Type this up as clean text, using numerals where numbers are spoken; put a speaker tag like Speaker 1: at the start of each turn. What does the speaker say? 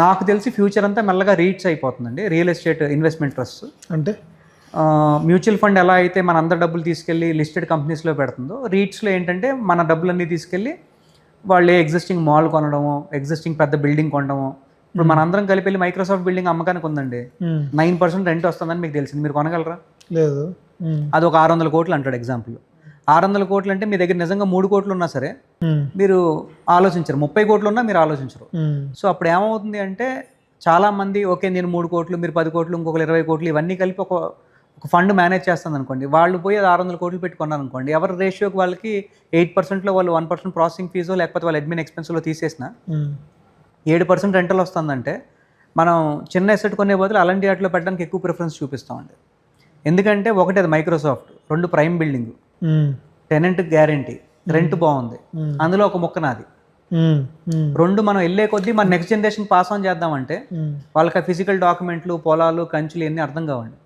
Speaker 1: నాకు తెలిసి ఫ్యూచర్ అంతా మెల్లగా రీట్స్ అయిపోతుందండి, రియల్ ఎస్టేట్ ఇన్వెస్ట్మెంట్ ట్రస్ట్.
Speaker 2: అంటే
Speaker 1: మ్యూచువల్ ఫండ్ ఎలా అయితే మన అందరి డబ్బులు తీసుకెళ్ళి లిస్టెడ్ కంపెనీస్లో పెడుతుందో, రీట్స్లో ఏంటంటే మన డబ్బులన్నీ తీసుకెళ్ళి వాళ్ళు ఎగ్జిస్టింగ్ మాల్ కొనడము, ఎగ్జిస్టింగ్ పెద్ద బిల్డింగ్ కొనడము. ఇప్పుడు మన అందరం కలిపి వెళ్ళి మైక్రోసాఫ్ట్ బిల్డింగ్ అమ్మకానికి ఉందండి, 9% రెంట్ వస్తుందని మీకు తెలిసింది, మీరు కొనగలరా?
Speaker 2: లేదు.
Speaker 1: అది ఒక 600 కోట్లు అంటాడు ఎగ్జాంపుల్. 600 కోట్లు అంటే మీ దగ్గర నిజంగా 3 కోట్లు ఉన్నా సరే మీరు ఆలోచించరు, 30 కోట్లు ఉన్నా మీరు ఆలోచించరు. సో అప్పుడు ఏమవుతుంది అంటే చాలామంది ఓకే నేను 3 కోట్లు, మీరు 10 కోట్లు, ఇంకొకరు 20 కోట్లు, ఇవన్నీ కలిపి ఒక ఫండ్ మేనేజ్ చేస్తుంది అనుకోండి. వాళ్ళు పోయి అది 600 కోట్లు పెట్టుకున్నారు అనుకోండి, ఎవరి రేషియోకి వాళ్ళకి 8%లో వాళ్ళు 1% ప్రాసెసింగ్ ఫీజో లేకపోతే వాళ్ళ అడ్మిన్ ఎక్స్పెన్స్లో తీసేసిన 7% రెంటల్ వస్తుందంటే మనం చిన్న ఎసెట్ కొనే బదులు అలాంటి వాటిలో పెట్టడానికి ఎక్కువ ప్రిఫరెన్స్ చూపిస్తామండి. ఎందుకంటే ఒకటి అది Microsoft, 2 prime building, tenant guarantee, rent బాగుంది, అందులో ఒక ముక్క నాది. 2 మనం వెళ్ళే కొద్దీ మన నెక్స్ట్ జనరేషన్ పాస్ ఆన్ చేద్దామంటే వాళ్ళకి ఫిజికల్ డాక్యుమెంట్లు, పొలాలు, కంచులు ఇవన్నీ అర్థం కావండి.